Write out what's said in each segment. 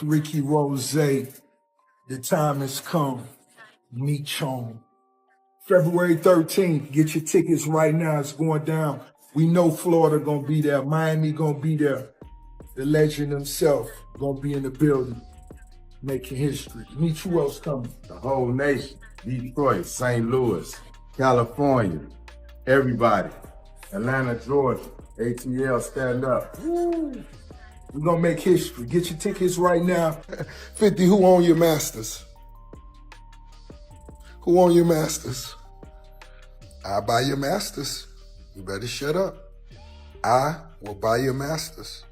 Ricky Rose, the time has come. Meech on. February 13th, get your tickets right now. It's going down. We know Florida gonna be there. Miami gonna be there. The legend himself gonna be in the building, making history. Meech, who else coming? The whole nation. Detroit, St. Louis, California, everybody. Atlanta, Georgia, ATL, stand up. Woo. We're gonna make history. Get your tickets right now. 50, who own your masters? Who own your masters? I buy your masters. You better shut up. I will buy your masters.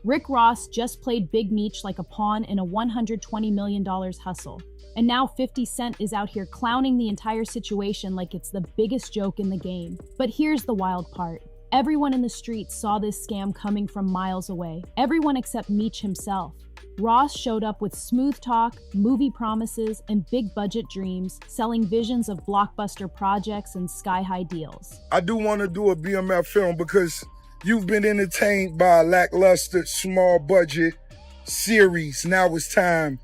Rick Ross just played Big Meech like a pawn in a $120 million hustle. And now 50 Cent is out here clowning the entire situation like it's the biggest joke in the game. But here's the wild part. Everyone in the streets saw this scam coming from miles away. Everyone except Meech himself. Ross showed up with smooth talk, movie promises, and big budget dreams, selling visions of blockbuster projects and sky-high deals. I do want to do a BMF film because you've been entertained by a lackluster, small budget series. Now it's time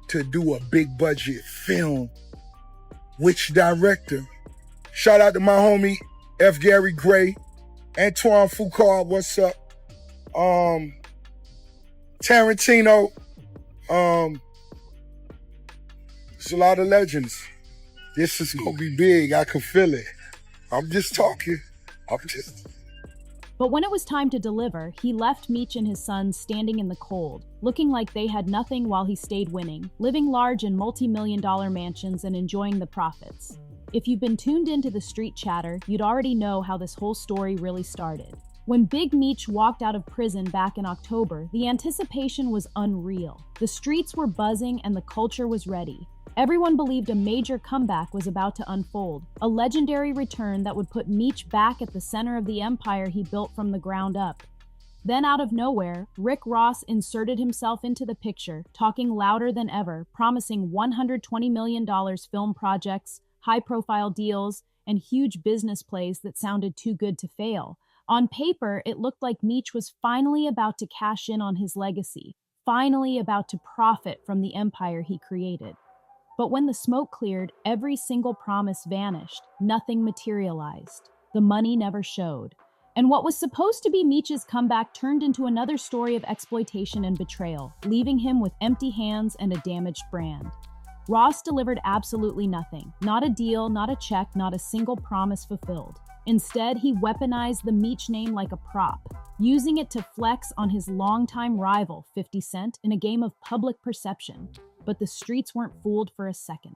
to do a big budget film. Which director? Shout out to my homie, F. Gary Gray, Antoine Foucault, what's up? Tarantino. It's a lot of legends. This is gonna be big. I can feel it. I'm just talking. But when it was time to deliver, he left Meech and his sons standing in the cold, looking like they had nothing while he stayed winning, living large in multi-million-dollar mansions and enjoying the profits. If you've been tuned into the street chatter, you'd already know how this whole story really started. When Big Meech walked out of prison back in October, the anticipation was unreal. The streets were buzzing and the culture was ready. Everyone believed a major comeback was about to unfold, a legendary return that would put Meech back at the center of the empire he built from the ground up. Then out of nowhere, Rick Ross inserted himself into the picture, talking louder than ever, promising $120 million film projects, high-profile deals, and huge business plays that sounded too good to fail. On paper, it looked like Meech was finally about to cash in on his legacy, finally about to profit from the empire he created. But when the smoke cleared, every single promise vanished. Nothing materialized. The money never showed. And what was supposed to be Meech's comeback turned into another story of exploitation and betrayal, leaving him with empty hands and a damaged brand. Ross delivered absolutely nothing. Not a deal, not a check, not a single promise fulfilled. Instead, he weaponized the Meech name like a prop, using it to flex on his longtime rival, 50 Cent, in a game of public perception. But the streets weren't fooled for a second.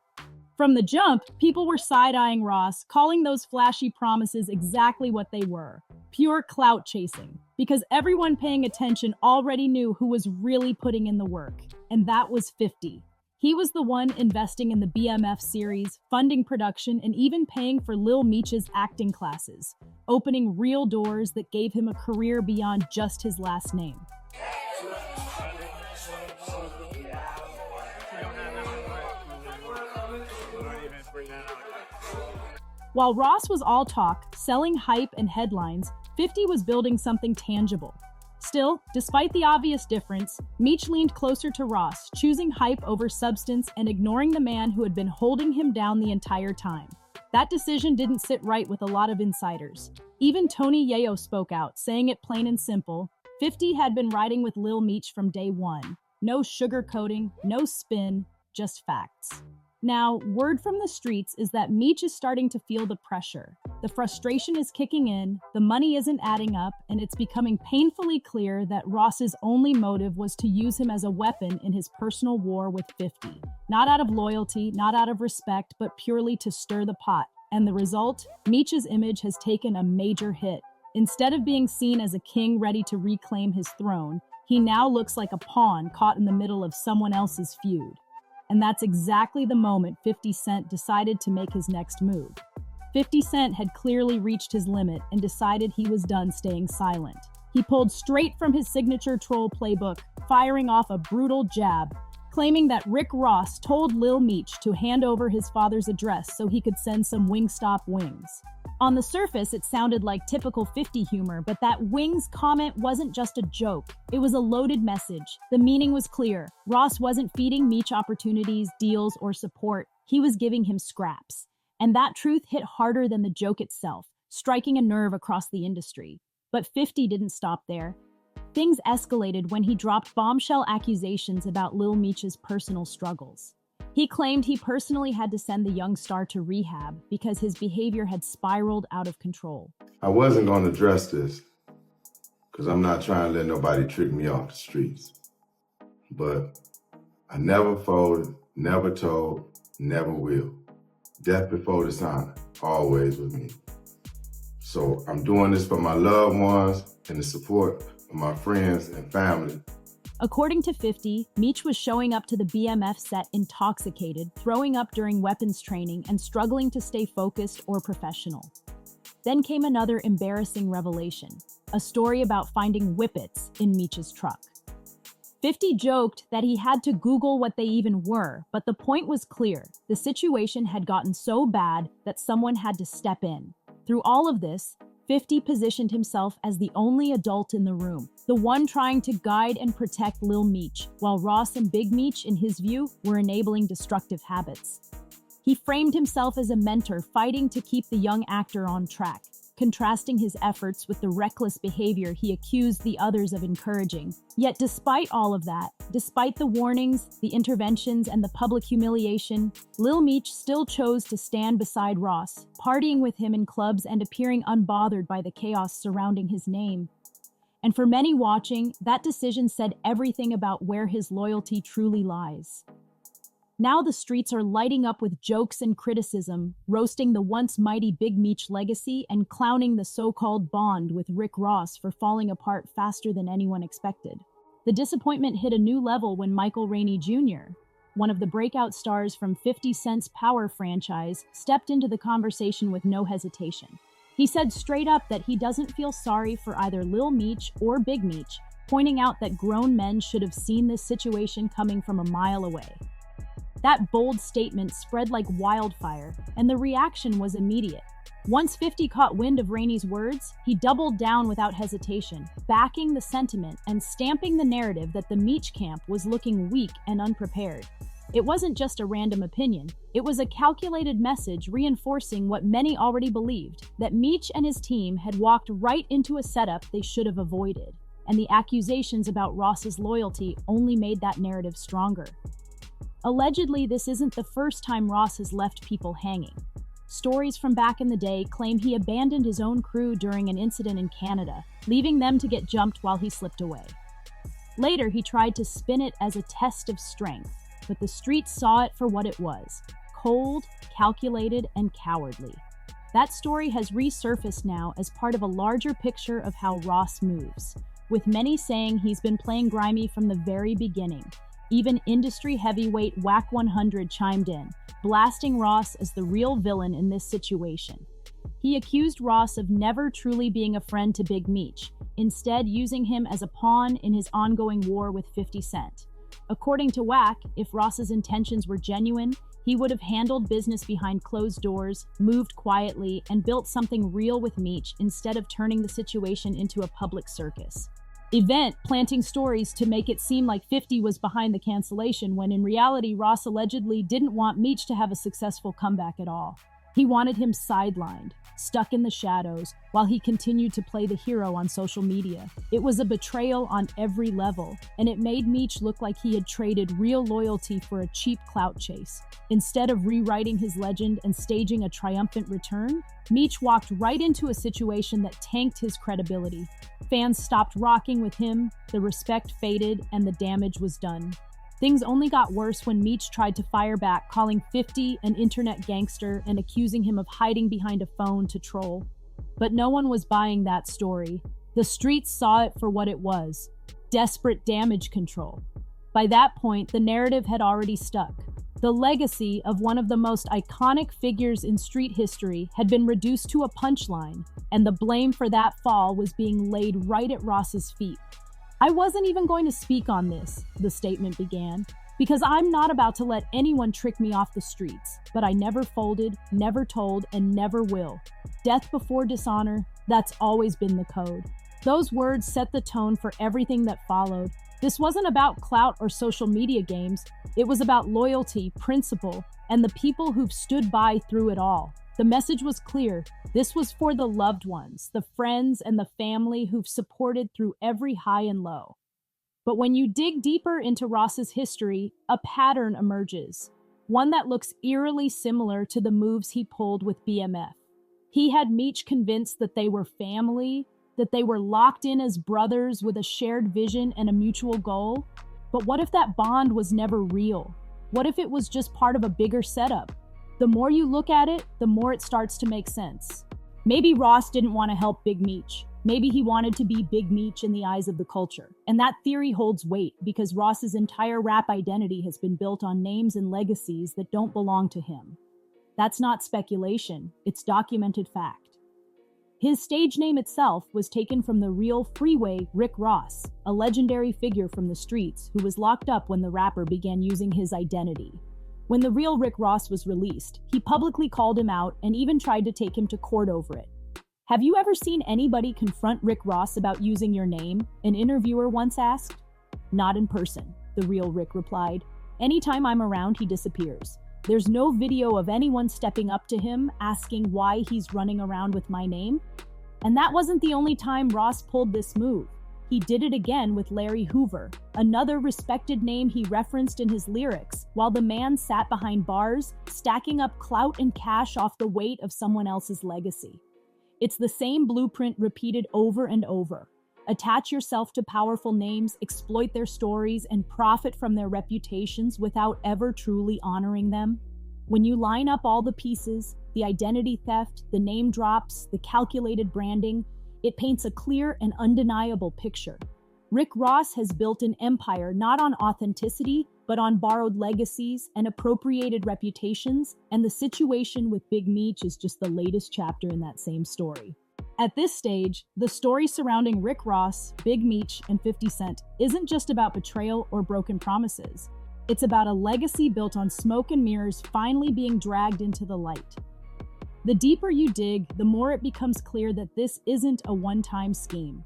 From the jump, people were side-eyeing Ross, calling those flashy promises exactly what they were: pure clout chasing. Because everyone paying attention already knew who was really putting in the work, and that was 50. He was the one investing in the BMF series, funding production, and even paying for Lil Meech's acting classes, opening real doors that gave him a career beyond just his last name. While Ross was all talk, selling hype and headlines, 50 was building something tangible. Still, despite the obvious difference, Meech leaned closer to Ross, choosing hype over substance and ignoring the man who had been holding him down the entire time. That decision didn't sit right with a lot of insiders. Even Tony Yayo spoke out, saying it plain and simple: 50 had been riding with Lil Meech from day one. No sugarcoating, no spin, just facts. Now, word from the streets is that Meech is starting to feel the pressure. The frustration is kicking in, the money isn't adding up, and it's becoming painfully clear that Ross's only motive was to use him as a weapon in his personal war with 50. Not out of loyalty, not out of respect, but purely to stir the pot. And the result? Meech's image has taken a major hit. Instead of being seen as a king ready to reclaim his throne, he now looks like a pawn caught in the middle of someone else's feud. And that's exactly the moment 50 Cent decided to make his next move. 50 Cent had clearly reached his limit and decided he was done staying silent. He pulled straight from his signature troll playbook, firing off a brutal jab, claiming that Rick Ross told Lil Meech to hand over his father's address so he could send some Wingstop wings. On the surface, it sounded like typical 50 humor, but that wings comment wasn't just a joke. It was a loaded message. The meaning was clear. Ross wasn't feeding Meech opportunities, deals, or support. He was giving him scraps. And that truth hit harder than the joke itself, striking a nerve across the industry. But 50 didn't stop there. Things escalated when he dropped bombshell accusations about Lil Meech's personal struggles. He claimed he personally had to send the young star to rehab because his behavior had spiraled out of control. I wasn't going to address this because I'm not trying to let nobody trick me off the streets. But I never folded, never told, never will. Death before dishonor, always with me. So I'm doing this for my loved ones and the support of my friends and family. According to 50, Meech was showing up to the BMF set intoxicated, throwing up during weapons training, and struggling to stay focused or professional. Then came another embarrassing revelation, a story about finding whippets in Meech's truck. 50 joked that he had to Google what they even were, but the point was clear. The situation had gotten so bad that someone had to step in. Through all of this, 50 positioned himself as the only adult in the room, the one trying to guide and protect Lil Meech, while Ross and Big Meech, in his view, were enabling destructive habits. He framed himself as a mentor fighting to keep the young actor on track, contrasting his efforts with the reckless behavior he accused the others of encouraging. Yet despite all of that, despite the warnings, the interventions, and the public humiliation, Lil Meech still chose to stand beside Ross, partying with him in clubs and appearing unbothered by the chaos surrounding his name. And for many watching, that decision said everything about where his loyalty truly lies. Now the streets are lighting up with jokes and criticism, roasting the once mighty Big Meech legacy and clowning the so-called bond with Rick Ross for falling apart faster than anyone expected. The disappointment hit a new level when Michael Rainey Jr., one of the breakout stars from 50 Cent's Power franchise, stepped into the conversation with no hesitation. He said straight up that he doesn't feel sorry for either Lil Meech or Big Meech, pointing out that grown men should have seen this situation coming from a mile away. That bold statement spread like wildfire, and the reaction was immediate. Once 50 caught wind of Rainey's words, he doubled down without hesitation, backing the sentiment and stamping the narrative that the Meech camp was looking weak and unprepared. It wasn't just a random opinion, it was a calculated message reinforcing what many already believed, that Meech and his team had walked right into a setup they should have avoided, and the accusations about Ross's loyalty only made that narrative stronger. Allegedly, this isn't the first time Ross has left people hanging. Stories from back in the day claim he abandoned his own crew during an incident in Canada, leaving them to get jumped while he slipped away. Later, he tried to spin it as a test of strength, but the streets saw it for what it was: cold, calculated, and cowardly. That story has resurfaced now as part of a larger picture of how Ross moves, with many saying he's been playing grimy from the very beginning. Even industry heavyweight Whack 100 chimed in, blasting Ross as the real villain in this situation. He accused Ross of never truly being a friend to Big Meech, instead using him as a pawn in his ongoing war with 50 Cent. According to Whack, if Ross's intentions were genuine, he would have handled business behind closed doors, moved quietly, and built something real with Meech instead of turning the situation into a public circus. Planting stories to make it seem like 50 was behind the cancellation, when in reality Ross allegedly didn't want Meech to have a successful comeback at all. He wanted him sidelined, stuck in the shadows, while he continued to play the hero on social media. It was a betrayal on every level, and it made Meech look like he had traded real loyalty for a cheap clout chase. Instead of rewriting his legend and staging a triumphant return, Meech walked right into a situation that tanked his credibility. Fans stopped rocking with him, the respect faded, and the damage was done. Things only got worse when Meech tried to fire back, calling 50 an internet gangster and accusing him of hiding behind a phone to troll. But no one was buying that story. The streets saw it for what it was: desperate damage control. By that point, the narrative had already stuck. The legacy of one of the most iconic figures in street history had been reduced to a punchline, and the blame for that fall was being laid right at Ross's feet. "I wasn't even going to speak on this," the statement began, "because I'm not about to let anyone trick me off the streets. But I never folded, never told, and never will. Death before dishonor, that's always been the code." Those words set the tone for everything that followed. This wasn't about clout or social media games. It was about loyalty, principle, and the people who've stood by through it all. The message was clear. This was for the loved ones, the friends, and the family who've supported through every high and low. But when you dig deeper into Ross's history, a pattern emerges, one that looks eerily similar to the moves he pulled with BMF. He had Meech convinced that they were family, that they were locked in as brothers with a shared vision and a mutual goal. But what if that bond was never real? What if it was just part of a bigger setup? The more you look at it, the more it starts to make sense. Maybe Ross didn't want to help Big Meech. Maybe he wanted to be Big Meech in the eyes of the culture. And that theory holds weight because Ross's entire rap identity has been built on names and legacies that don't belong to him. That's not speculation, it's documented fact. His stage name itself was taken from the real freeway Rick Ross, a legendary figure from the streets who was locked up when the rapper began using his identity. When the real Rick Ross was released, he publicly called him out and even tried to take him to court over it. "Have you ever seen anybody confront Rick Ross about using your name?" an interviewer once asked. "Not in person," the real Rick replied. "Anytime I'm around, he disappears. There's no video of anyone stepping up to him, asking why he's running around with my name." And that wasn't the only time Ross pulled this move. He did it again with Larry Hoover, another respected name he referenced in his lyrics, while the man sat behind bars, stacking up clout and cash off the weight of someone else's legacy. It's the same blueprint repeated over and over. Attach yourself to powerful names, exploit their stories, and profit from their reputations without ever truly honoring them. When you line up all the pieces, the identity theft, the name drops, the calculated branding, it paints a clear and undeniable picture. Rick Ross has built an empire not on authenticity, but on borrowed legacies and appropriated reputations, and the situation with Big Meech is just the latest chapter in that same story. At this stage, the story surrounding Rick Ross, Big Meech, and 50 Cent isn't just about betrayal or broken promises. It's about a legacy built on smoke and mirrors finally being dragged into the light. The deeper you dig, the more it becomes clear that this isn't a one-time scheme.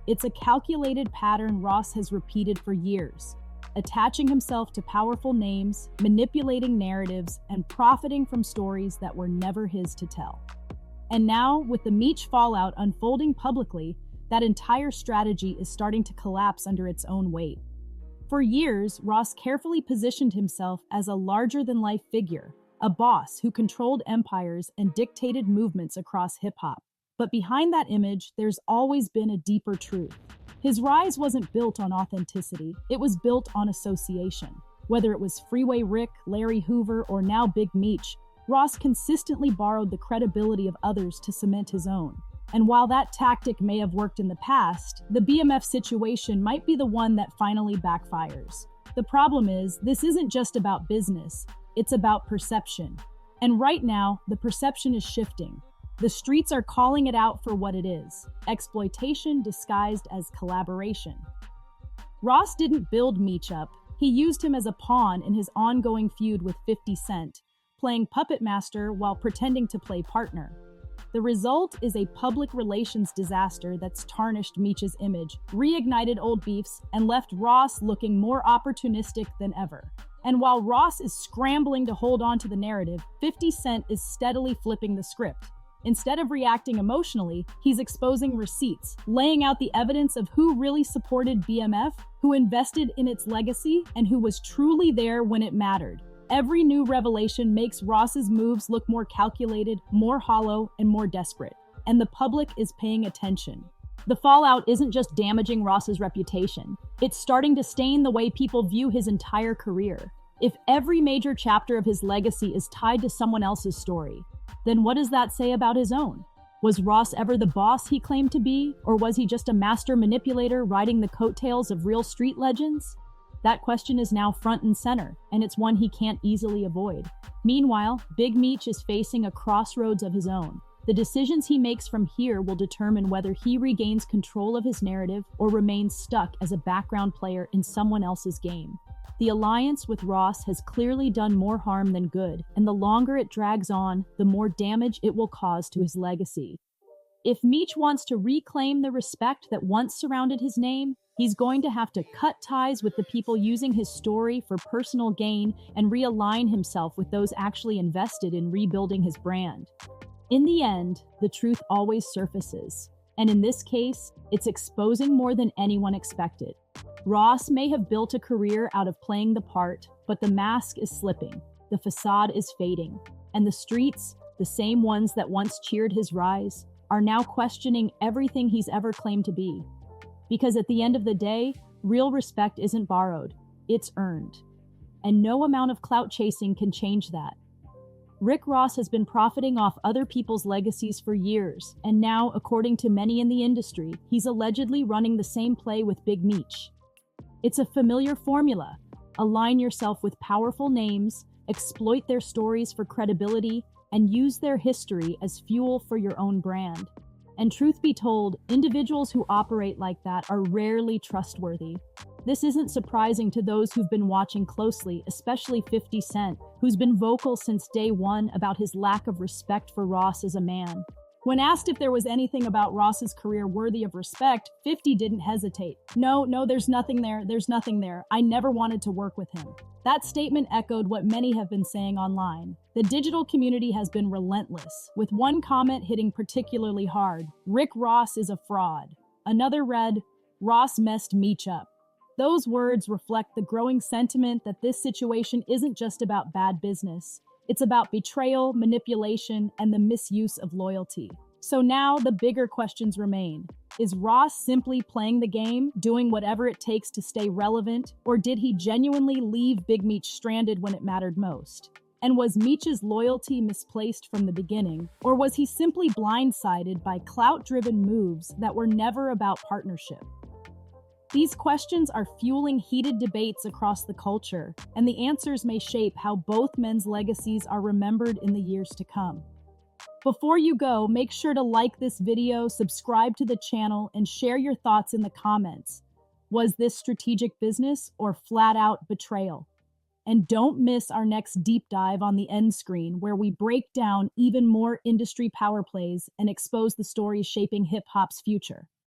It's a calculated pattern Ross has repeated for years, attaching himself to powerful names, manipulating narratives, and profiting from stories that were never his to tell. And now, with the Meech fallout unfolding publicly, that entire strategy is starting to collapse under its own weight. For years, Ross carefully positioned himself as a larger-than-life figure, a boss who controlled empires and dictated movements across hip-hop. But behind that image, there's always been a deeper truth. His rise wasn't built on authenticity, it was built on association. Whether it was Freeway Rick, Larry Hoover, or now Big Meech, Ross consistently borrowed the credibility of others to cement his own. And while that tactic may have worked in the past, the BMF situation might be the one that finally backfires. The problem is, this isn't just about business, it's about perception. And right now, the perception is shifting. The streets are calling it out for what it is: exploitation disguised as collaboration. Ross didn't build Meech up, he used him as a pawn in his ongoing feud with 50 Cent, playing puppet master while pretending to play partner. The result is a public relations disaster that's tarnished Meech's image, reignited old beefs, and left Ross looking more opportunistic than ever. And while Ross is scrambling to hold on to the narrative, 50 Cent is steadily flipping the script. Instead of reacting emotionally, he's exposing receipts, laying out the evidence of who really supported BMF, who invested in its legacy, and who was truly there when it mattered. Every new revelation makes Ross's moves look more calculated, more hollow, and more desperate. And the public is paying attention. The fallout isn't just damaging Ross's reputation, it's starting to stain the way people view his entire career. If every major chapter of his legacy is tied to someone else's story, then what does that say about his own? Was Ross ever the boss he claimed to be, or was he just a master manipulator riding the coattails of real street legends? That question is now front and center, and it's one he can't easily avoid. Meanwhile, Big Meech is facing a crossroads of his own. The decisions he makes from here will determine whether he regains control of his narrative or remains stuck as a background player in someone else's game. The alliance with Ross has clearly done more harm than good, and the longer it drags on, the more damage it will cause to his legacy. If Meech wants to reclaim the respect that once surrounded his name, he's going to have to cut ties with the people using his story for personal gain and realign himself with those actually invested in rebuilding his brand. In the end, the truth always surfaces, and in this case, it's exposing more than anyone expected. Ross may have built a career out of playing the part, but the mask is slipping, the facade is fading, and the streets, the same ones that once cheered his rise, are now questioning everything he's ever claimed to be. Because at the end of the day, real respect isn't borrowed, it's earned. And no amount of clout chasing can change that. Rick Ross has been profiting off other people's legacies for years, and now, according to many in the industry, he's allegedly running the same play with Big Meech. It's a familiar formula. Align yourself with powerful names, exploit their stories for credibility, and use their history as fuel for your own brand. And truth be told, individuals who operate like that are rarely trustworthy. This isn't surprising to those who've been watching closely, especially 50 Cent, who's been vocal since day one about his lack of respect for Ross as a man. When asked if there was anything about Ross's career worthy of respect, 50 didn't hesitate. No, there's nothing there. I never wanted to work with him. That statement echoed what many have been saying online. The digital community has been relentless, with one comment hitting particularly hard: Rick Ross is a fraud. Another read, Ross messed Meech up. Those words reflect the growing sentiment that this situation isn't just about bad business. It's about betrayal, manipulation, and the misuse of loyalty. So now the bigger questions remain. Is Ross simply playing the game, doing whatever it takes to stay relevant, or did he genuinely leave Big Meech stranded when it mattered most? And was Meech's loyalty misplaced from the beginning, or was he simply blindsided by clout-driven moves that were never about partnership? These questions are fueling heated debates across the culture, and the answers may shape how both men's legacies are remembered in the years to come. Before you go, make sure to like this video, subscribe to the channel, and share your thoughts in the comments. Was this strategic business or flat-out betrayal? And don't miss our next deep dive on the end screen, where we break down even more industry power plays and expose the stories shaping hip-hop's future.